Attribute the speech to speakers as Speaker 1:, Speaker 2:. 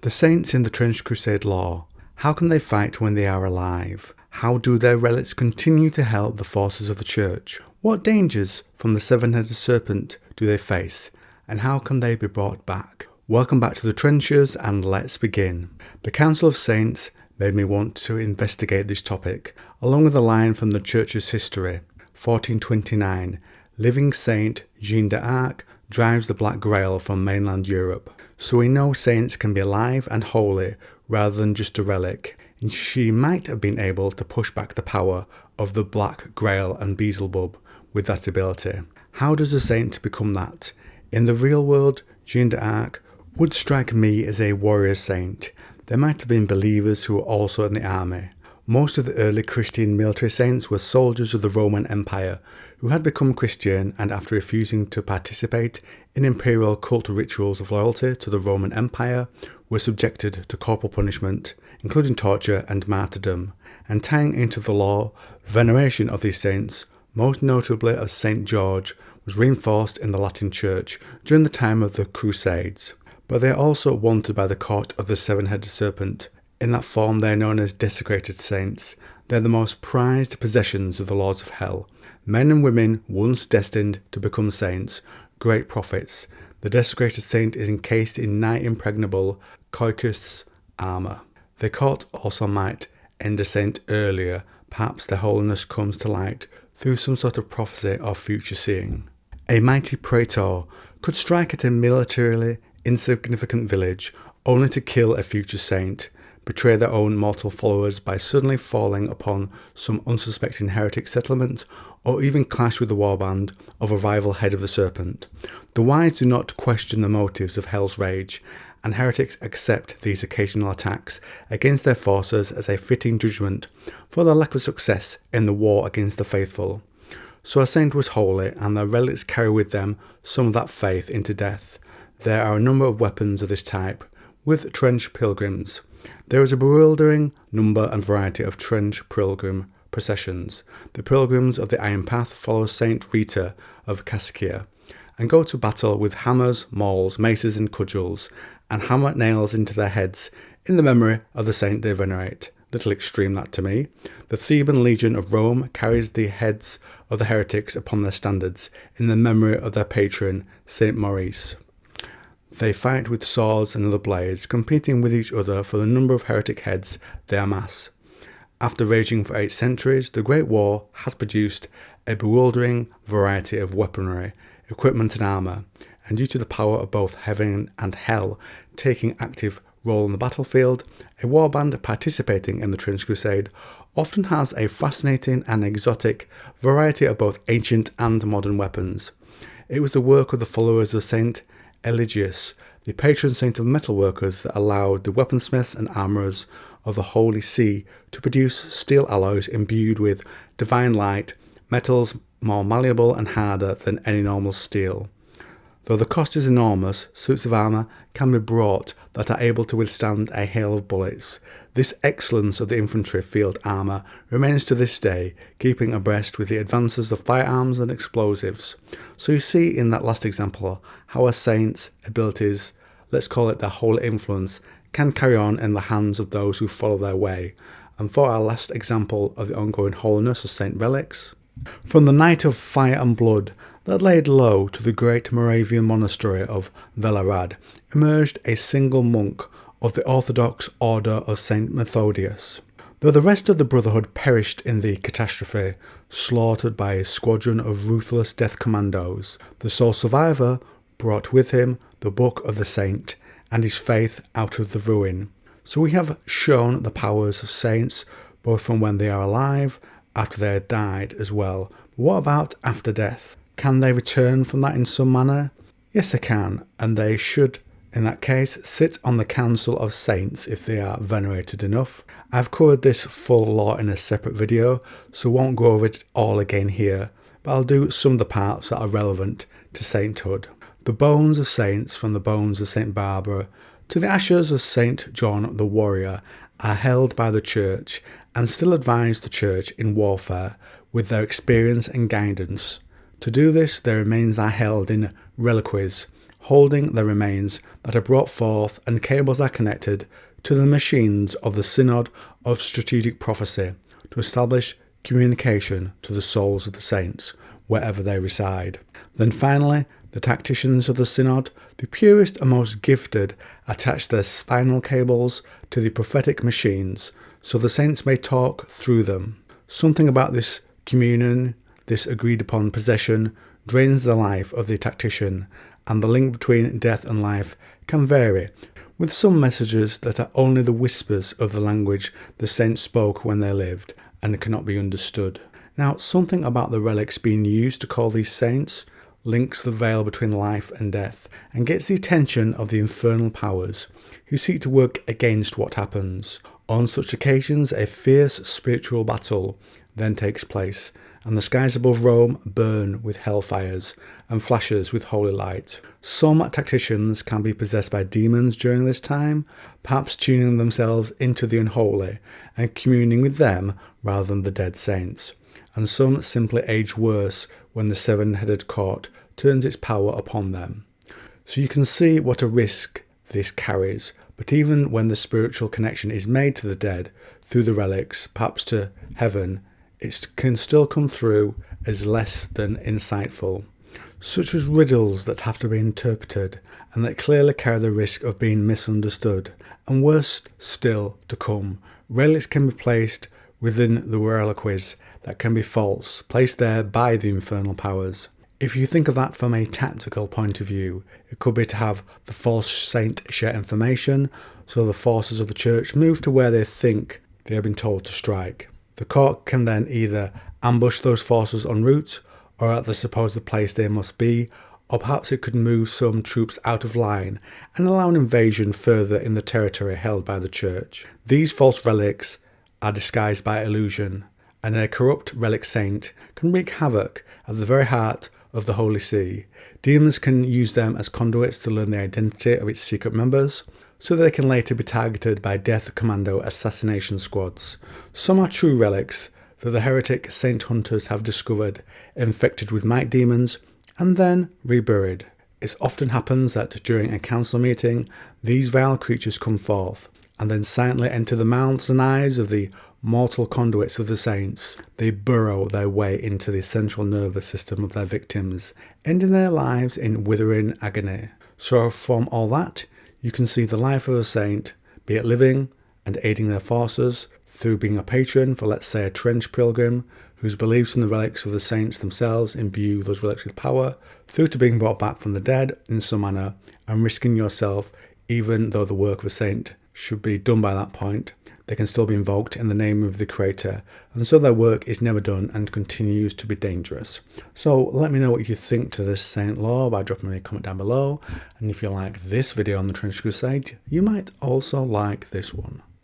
Speaker 1: The saints in the Trench Crusade lore. How can they fight when they are alive? How do their relics continue to help the forces of the Church? What dangers from the seven-headed serpent do they face? And how can they be brought back? Welcome back to the trenches and let's begin. The Council of Saints made me want to investigate this topic, along with a line from the Church's history. 1429, living saint Jeanne d'Arc drives the Black Grail from mainland Europe. So we know saints can be alive and holy rather than just a relic, and she might have been able to push back the power of the Black Grail and Beelzebub with that ability. How does a saint become that? In the real world, Jeanne d'Arc would strike me as a warrior saint. There might have been believers who were also in the army. Most of the early Christian military saints were soldiers of the Roman Empire who had become Christian and, after refusing to participate in imperial cult rituals of loyalty to the Roman Empire, were subjected to corporal punishment, including torture and martyrdom. And tying into the law, veneration of these saints, most notably of St. George, was reinforced in the Latin Church during the time of the Crusades. But they are also wanted by the court of the seven-headed serpent. In that form they are known as desecrated saints. They are the most prized possessions of the lords of hell. Men and women once destined to become saints, great prophets. The desecrated saint is encased in nigh impregnable coicus armour. The court also might end a saint earlier. Perhaps their holiness comes to light through some sort of prophecy or future seeing. A mighty praetor could strike at a militarily insignificant village only to kill a future saint, betray their own mortal followers by suddenly falling upon some unsuspecting heretic settlement, or even clash with the warband of a rival head of the serpent. The wise do not question the motives of hell's rage, and heretics accept these occasional attacks against their forces as a fitting judgment for their lack of success in the war against the faithful. So a saint was holy, and their relics carry with them some of that faith into death. There are a number of weapons of this type with trench pilgrims. There is a bewildering number and variety of trench pilgrim processions. The pilgrims of the Iron Path follow Saint Rita of Cascia and go to battle with hammers, mauls, maces and cudgels, and hammer nails into their heads in the memory of the saint they venerate. Little extreme that to me. The Theban Legion of Rome carries the heads of the heretics upon their standards in the memory of their patron, Saint Maurice. They fight with swords and other blades, competing with each other for the number of heretic heads they amass. After raging for 8 centuries, the Great War has produced a bewildering variety of weaponry, equipment and armour, and due to the power of both heaven and hell taking active role in the battlefield, a warband participating in the Trench Crusade often has a fascinating and exotic variety of both ancient and modern weapons. It was the work of the followers of Saint Eligius, the patron saint of metalworkers, that allowed the weaponsmiths and armourers of the Holy See to produce steel alloys imbued with divine light, metals more malleable and harder than any normal steel. Though the cost is enormous, suits of armour can be brought that are able to withstand a hail of bullets. This excellence of the infantry field armour remains to this day, keeping abreast with the advances of firearms and explosives. So you see in that last example how a saint's abilities, let's call it their holy influence, can carry on in the hands of those who follow their way. And for our last example of the ongoing holiness of Saint Relics, from the night of fire and blood that laid low to the great Moravian monastery of Velarad emerged a single monk of the Orthodox Order of St. Methodius. Though the rest of the brotherhood perished in the catastrophe, slaughtered by a squadron of ruthless death commandos, the sole survivor brought with him the book of the saint and his faith out of the ruin. So we have shown the powers of saints both from when they are alive, after they have died as well. But what about after death? Can they return from that in some manner? Yes, they can, and they should, in that case, sit on the Council of Saints if they are venerated enough. I've covered this full lore in a separate video, so won't go over it all again here, but I'll do some of the parts that are relevant to sainthood. The bones of saints, from the bones of St. Barbara to the ashes of St. John the Warrior, are held by the Church and still advise the Church in warfare with their experience and guidance. To do this, their remains are held in reliquaries, holding the remains that are brought forth, and cables are connected to the machines of the Synod of Strategic Prophecy to establish communication to the souls of the saints, wherever they reside. Then finally, the tacticians of the Synod, the purest and most gifted, attach their spinal cables to the prophetic machines, so the saints may talk through them. Something about this communion, this agreed upon possession, drains the life of the tactician, and the link between death and life can vary, with some messages that are only the whispers of the language the saints spoke when they lived, and cannot be understood. Now, something about the relics being used to call these saints links the veil between life and death, and gets the attention of the infernal powers, who seek to work against what happens. On such occasions, a fierce spiritual battle then takes place, and the skies above Rome burn with hellfires and flashes with holy light. Some tacticians can be possessed by demons during this time, perhaps tuning themselves into the unholy and communing with them rather than the dead saints. And some simply age worse when the seven-headed court turns its power upon them. So you can see what a risk this carries, but even when the spiritual connection is made to the dead through the relics, perhaps to heaven, it can still come through as less than insightful, such as riddles that have to be interpreted and that clearly carry the risk of being misunderstood. And worse still to come, relics can be placed within the reliquaries that can be false, placed there by the infernal powers. If you think of that from a tactical point of view, it could be to have the false saint share information, so the forces of the church move to where they think they have been told to strike. The court can then either ambush those forces en route, or at the supposed place they must be, or perhaps it could move some troops out of line and allow an invasion further in the territory held by the church. These false relics are disguised by illusion, and a corrupt relic saint can wreak havoc at the very heart of the Holy See. Demons can use them as conduits to learn the identity of its secret members, so they can later be targeted by death commando assassination squads. Some are true relics that the heretic saint hunters have discovered, infected with night demons, and then reburied. It often happens that during a council meeting, these vile creatures come forth, and then silently enter the mouths and eyes of the mortal conduits of the saints. They burrow their way into the central nervous system of their victims, ending their lives in withering agony. So from all that, you can see the life of a saint, be it living and aiding their forces, through being a patron for, let's say, a trench pilgrim whose beliefs in the relics of the saints themselves imbue those relics with power, through to being brought back from the dead in some manner and risking yourself, even though the work of a saint should be done by that point. They can still be invoked in the name of the Creator, and so their work is never done and continues to be dangerous. So let me know what you think to this saint lore by dropping me a comment down below, and if you like this video on the Trench Crusade, you might also like this one.